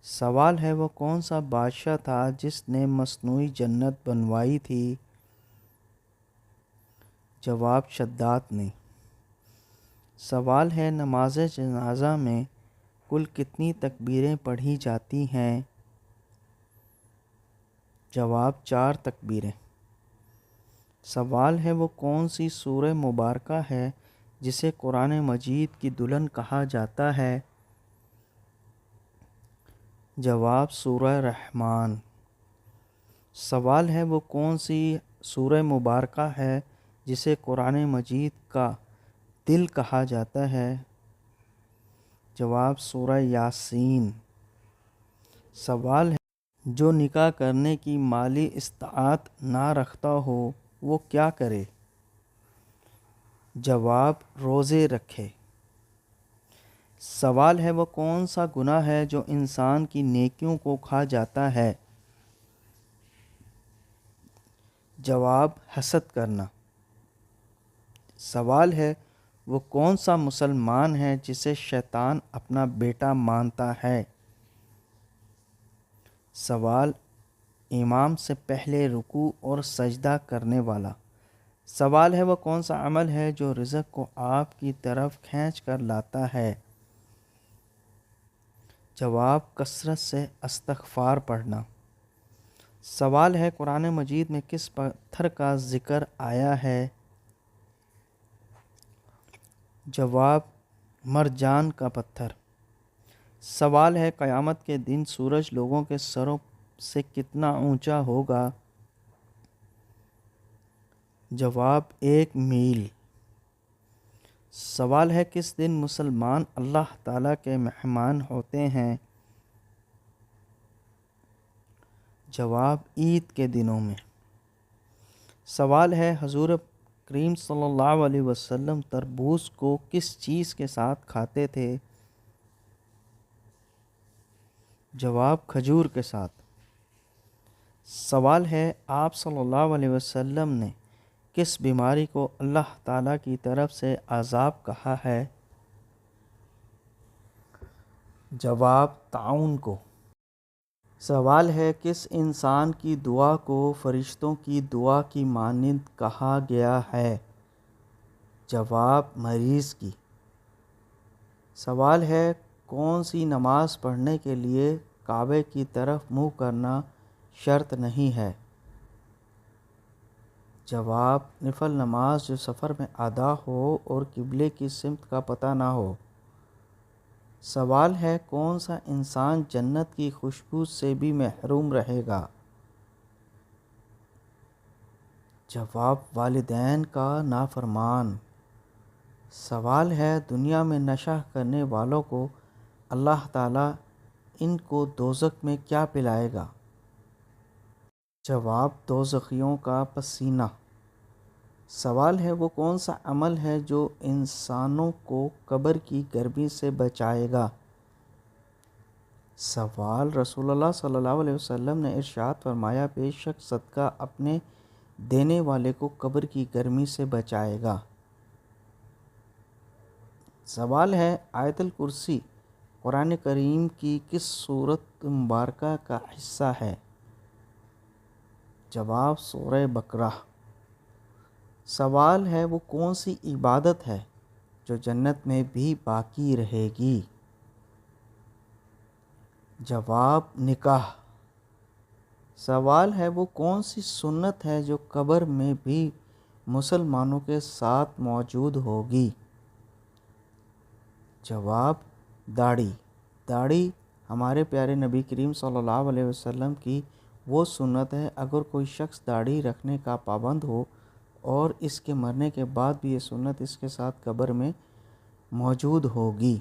سوال ہے وہ کون سا بادشاہ تھا جس نے مصنوعی جنت بنوائی تھی؟ جواب شداد نے۔ سوال ہے نماز جنازہ میں کل کتنی تکبیریں پڑھی جاتی ہیں؟ جواب 4 تکبیریں۔ سوال ہے وہ کون سی سورہ مبارکہ ہے جسے قرآن مجید کی دلہن کہا جاتا ہے؟ جواب سورہ رحمان۔ سوال ہے وہ کون سی سورہ مبارکہ ہے جسے قرآن مجید کا دل کہا جاتا ہے؟ جواب سورہ یاسین۔ سوال ہے جو نکاح کرنے کی مالی استطاعت نہ رکھتا ہو وہ کیا کرے؟ جواب روزے رکھے۔ سوال ہے وہ کون سا گناہ ہے جو انسان کی نیکیوں کو کھا جاتا ہے؟ جواب حسد کرنا۔ سوال ہے وہ کون سا مسلمان ہے جسے شیطان اپنا بیٹا مانتا ہے؟ سوال امام سے پہلے رکوع اور سجدہ کرنے والا۔ سوال ہے وہ کون سا عمل ہے جو رزق کو آپ کی طرف کھینچ کر لاتا ہے؟ جواب کثرت سے استغفار پڑھنا۔ سوال ہے قرآن مجید میں کس پتھر کا ذکر آیا ہے؟ جواب مرجان کا پتھر۔ سوال ہے قیامت کے دن سورج لوگوں کے سروں سے کتنا اونچا ہوگا؟ جواب 1 میل۔ سوال ہے کس دن مسلمان اللہ تعالیٰ کے مہمان ہوتے ہیں؟ جواب عید کے دنوں میں۔ سوال ہے حضور کریم صلی اللہ علیہ وسلم تربوز کو کس چیز کے ساتھ کھاتے تھے؟ جواب کھجور کے ساتھ۔ سوال ہے آپ صلی اللہ علیہ وسلم نے کس بیماری کو اللہ تعالیٰ کی طرف سے عذاب کہا ہے؟ جواب طاعون کو۔ سوال ہے کس انسان کی دعا کو فرشتوں کی دعا کی مانند کہا گیا ہے؟ جواب مریض کی۔ سوال ہے کون سی نماز پڑھنے کے لیے کعبے کی طرف منہ کرنا شرط نہیں ہے؟ جواب نفل نماز جو سفر میں ادا ہو اور قبلے کی سمت کا پتہ نہ ہو۔ سوال ہے کون سا انسان جنت کی خوشبو سے بھی محروم رہے گا؟ جواب والدین کا نافرمان۔ سوال ہے دنیا میں نشہ کرنے والوں کو اللہ تعالیٰ ان کو دوزخ میں کیا پلائے گا؟ جواب دوزخیوں کا پسینہ۔ سوال ہے وہ کون سا عمل ہے جو انسانوں کو قبر کی گرمی سے بچائے گا؟ سوال رسول اللہ صلی اللہ علیہ وسلم نے ارشاد فرمایا بے شک صدقہ اپنے دینے والے کو قبر کی گرمی سے بچائے گا۔ سوال ہے آیت الکرسی قرآن کریم کی کس سورۃ مبارکہ کا حصہ ہے؟ جواب سورہ بقرہ۔ سوال ہے وہ کون سی عبادت ہے جو جنت میں بھی باقی رہے گی؟ جواب نکاح۔ سوال ہے وہ کون سی سنت ہے جو قبر میں بھی مسلمانوں کے ساتھ موجود ہوگی؟ جواب داڑھی۔ داڑھی ہمارے پیارے نبی کریم صلی اللہ علیہ وسلم کی وہ سنت ہے اگر کوئی شخص داڑھی رکھنے کا پابند ہو اور اس کے مرنے کے بعد بھی یہ سنت اس کے ساتھ قبر میں موجود ہوگی۔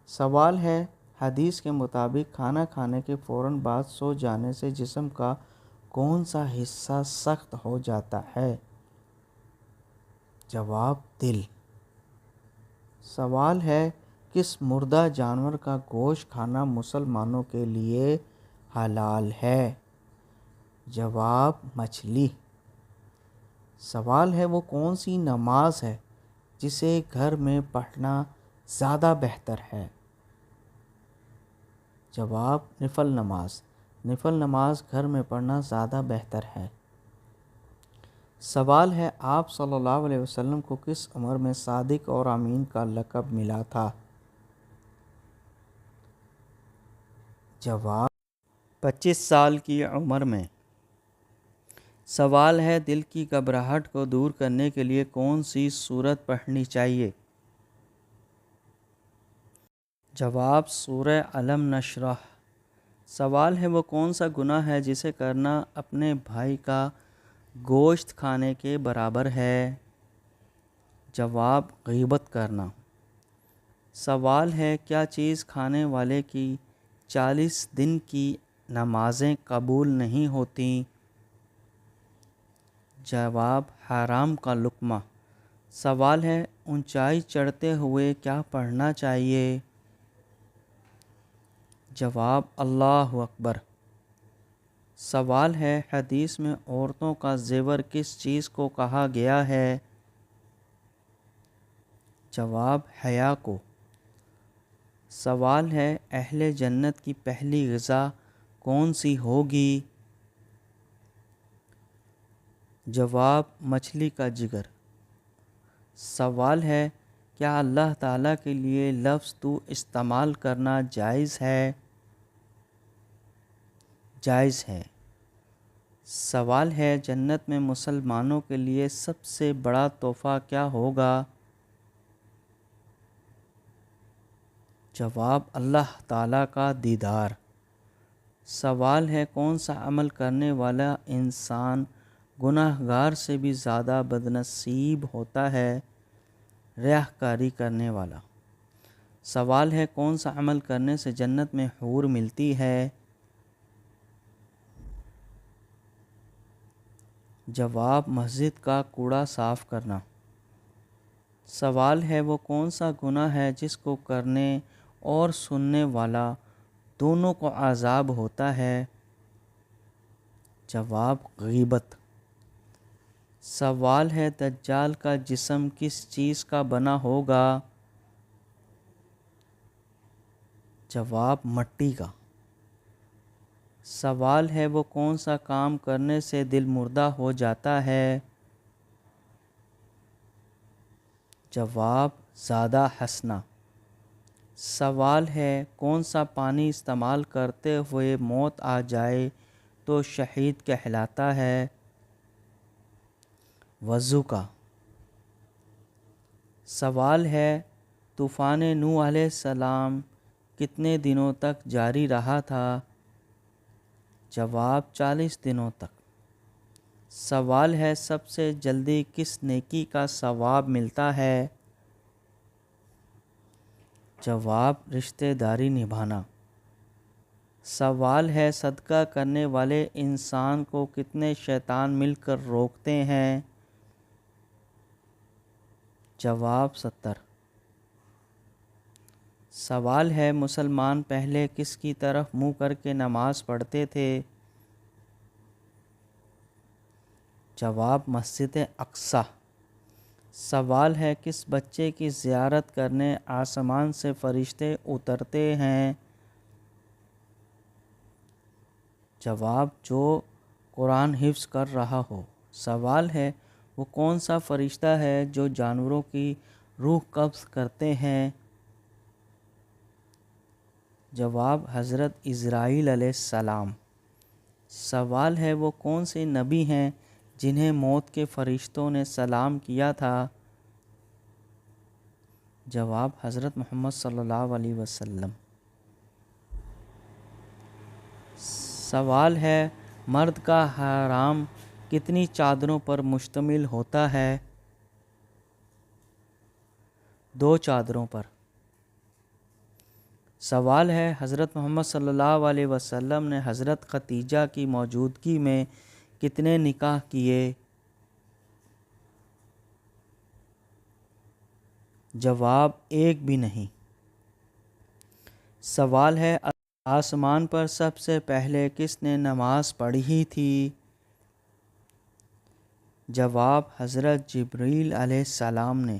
سوال ہے حدیث کے مطابق کھانا کھانے کے فوراً بعد سو جانے سے جسم کا کون سا حصہ سخت ہو جاتا ہے؟ جواب دل۔ سوال ہے کس مردہ جانور کا گوشت کھانا مسلمانوں کے لیے حلال ہے؟ جواب مچھلی۔ سوال ہے وہ کون سی نماز ہے جسے گھر میں پڑھنا زیادہ بہتر ہے؟ جواب نفل نماز، نفل نماز گھر میں پڑھنا زیادہ بہتر ہے۔ سوال ہے آپ صلی اللہ علیہ وسلم کو کس عمر میں صادق اور امین کا لقب ملا تھا؟ جواب 25 سال کی عمر میں۔ سوال ہے دل کی گھبراہٹ کو دور کرنے کے لیے کون سی سورت پڑھنی چاہیے؟ جواب سورہ علم نشرح۔ سوال ہے وہ کون سا گناہ ہے جسے کرنا اپنے بھائی کا گوشت کھانے کے برابر ہے؟ جواب غیبت کرنا۔ سوال ہے کیا چیز کھانے والے کی 40 دن کی نمازیں قبول نہیں ہوتیں؟ جواب حرام کا لقمہ۔ سوال ہے اونچائی چڑھتے ہوئے کیا پڑھنا چاہیے؟ جواب اللہ اکبر۔ سوال ہے حدیث میں عورتوں کا زیور کس چیز کو کہا گیا ہے؟ جواب حیا کو۔ سوال ہے اہل جنت کی پہلی غذا کون سی ہوگی؟ جواب مچھلی کا جگر۔ سوال ہے کیا اللہ تعالیٰ کے لیے لفظ تو استعمال کرنا جائز ہے؟ جائز ہے۔ سوال ہے جنت میں مسلمانوں کے لیے سب سے بڑا تحفہ کیا ہوگا؟ جواب اللہ تعالیٰ کا دیدار۔ سوال ہے کون سا عمل کرنے والا انسان گناہ گار سے بھی زیادہ بدنصیب ہوتا ہے؟ ریاکاری کرنے والا۔ سوال ہے کون سا عمل کرنے سے جنت میں حور ملتی ہے؟ جواب مسجد کا کوڑا صاف کرنا۔ سوال ہے وہ کون سا گناہ ہے جس کو کرنے اور سننے والا دونوں کو عذاب ہوتا ہے؟ جواب غیبت۔ سوال ہے دجال کا جسم کس چیز کا بنا ہوگا؟ جواب مٹی کا۔ سوال ہے وہ کون سا کام کرنے سے دل مردہ ہو جاتا ہے؟ جواب زیادہ ہنسنا۔ سوال ہے کون سا پانی استعمال کرتے ہوئے موت آ جائے تو شہید کہلاتا ہے؟ وضو کا۔ سوال ہے طوفان نوح علیہ السلام کتنے دنوں تک جاری رہا تھا؟ جواب 40 دنوں تک۔ سوال ہے سب سے جلدی کس نیکی کا ثواب ملتا ہے؟ جواب رشتہ داری نبھانا۔ سوال ہے صدقہ کرنے والے انسان کو کتنے شیطان مل کر روکتے ہیں؟ جواب 70۔ سوال ہے مسلمان پہلے کس کی طرف منہ کر کے نماز پڑھتے تھے؟ جواب مسجد اقصی۔ سوال ہے کس بچے کی زیارت کرنے آسمان سے فرشتے اترتے ہیں؟ جواب جو قرآن حفظ کر رہا ہو۔ سوال ہے وہ کون سا فرشتہ ہے جو جانوروں کی روح قبض کرتے ہیں؟ جواب حضرت اسرائیل علیہ السلام۔ سوال ہے وہ کون سے نبی ہیں جنہیں موت کے فرشتوں نے سلام کیا تھا؟ جواب حضرت محمد صلی اللہ علیہ وسلم۔ سوال ہے مرد کا حرام کتنی چادروں پر مشتمل ہوتا ہے؟ 2 چادروں پر۔ سوال ہے حضرت محمد صلی اللہ علیہ وسلم نے حضرت خدیجہ کی موجودگی میں کتنے نکاح کیے؟ جواب 1 بھی نہیں۔ سوال ہے آسمان پر سب سے پہلے کس نے نماز پڑھی تھی؟ جواب حضرت جبرائیل علیہ السلام نے۔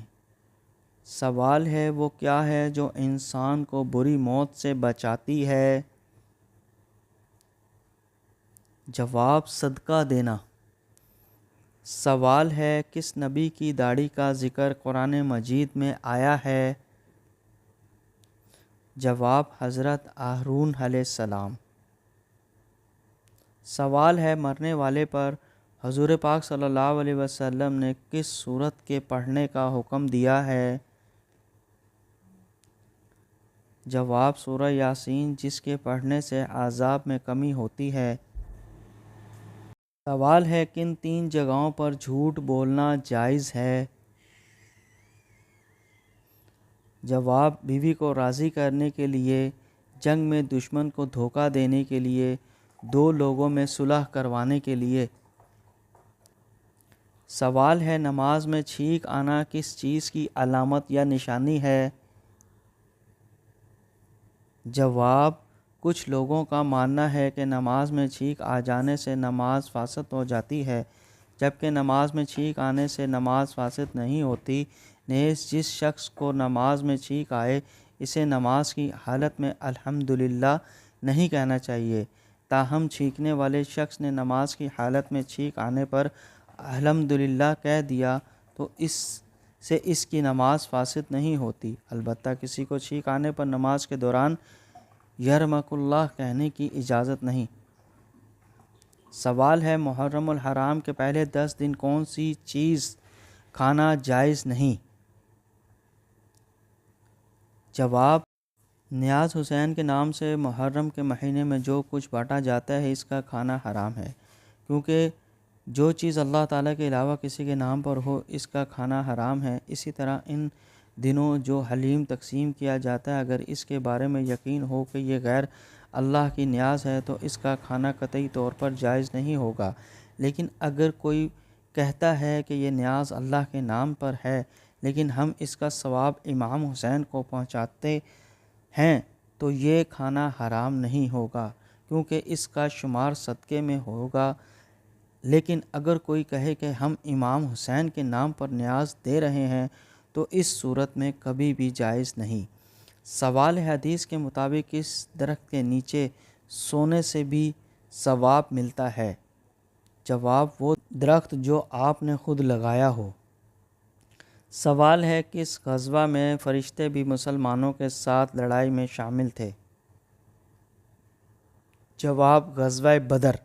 سوال ہے وہ کیا ہے جو انسان کو بری موت سے بچاتی ہے؟ جواب صدقہ دینا۔ سوال ہے کس نبی کی داڑھی کا ذکر قرآن مجید میں آیا ہے؟ جواب حضرت ہارون علیہ السلام۔ سوال ہے مرنے والے پر حضور پاک صلی اللہ علیہ وسلم نے کس سورت کے پڑھنے کا حکم دیا ہے؟ جواب سورہ یاسین، جس کے پڑھنے سے عذاب میں کمی ہوتی ہے۔ سوال ہے کن 3 جگہوں پر جھوٹ بولنا جائز ہے؟ جواب بیوی کو راضی کرنے کے لیے، جنگ میں دشمن کو دھوکہ دینے کے لیے، 2 لوگوں میں صلح کروانے کے لیے۔ سوال ہے نماز میں چھینک آنا کس چیز کی علامت یا نشانی ہے؟ جواب کچھ لوگوں کا ماننا ہے کہ نماز میں چھینک آ جانے سے نماز فاسد ہو جاتی ہے، جبکہ نماز میں چھینک آنے سے نماز فاسد نہیں ہوتی۔ نیز جس شخص کو نماز میں چھینک آئے اسے نماز کی حالت میں الحمدللہ نہیں کہنا چاہیے، تاہم چھینکنے والے شخص نے نماز کی حالت میں چھینک آنے پر الحمدللہ کہہ دیا تو اس سے اس کی نماز فاسد نہیں ہوتی، البتہ کسی کو چھینک آنے پر نماز کے دوران یرحمک اللہ کہنے کی اجازت نہیں۔ سوال ہے محرم الحرام کے پہلے 10 دن کون سی چیز کھانا جائز نہیں؟ جواب نیاز حسین کے نام سے محرم کے مہینے میں جو کچھ بانٹا جاتا ہے اس کا کھانا حرام ہے، کیونکہ جو چیز اللہ تعالیٰ کے علاوہ کسی کے نام پر ہو اس کا کھانا حرام ہے۔ اسی طرح ان دنوں جو حلیم تقسیم کیا جاتا ہے اگر اس کے بارے میں یقین ہو کہ یہ غیر اللہ کی نیاز ہے تو اس کا کھانا قطعی طور پر جائز نہیں ہوگا، لیکن اگر کوئی کہتا ہے کہ یہ نیاز اللہ کے نام پر ہے لیکن ہم اس کا ثواب امام حسین کو پہنچاتے ہیں تو یہ کھانا حرام نہیں ہوگا کیونکہ اس کا شمار صدقے میں ہوگا، لیکن اگر کوئی کہے کہ ہم امام حسین کے نام پر نیاز دے رہے ہیں تو اس صورت میں کبھی بھی جائز نہیں۔ سوال حدیث کے مطابق اس درخت کے نیچے سونے سے بھی ثواب ملتا ہے؟ جواب وہ درخت جو آپ نے خود لگایا ہو۔ سوال ہے کس غزوہ میں فرشتے بھی مسلمانوں کے ساتھ لڑائی میں شامل تھے؟ جواب غزوہ بدر۔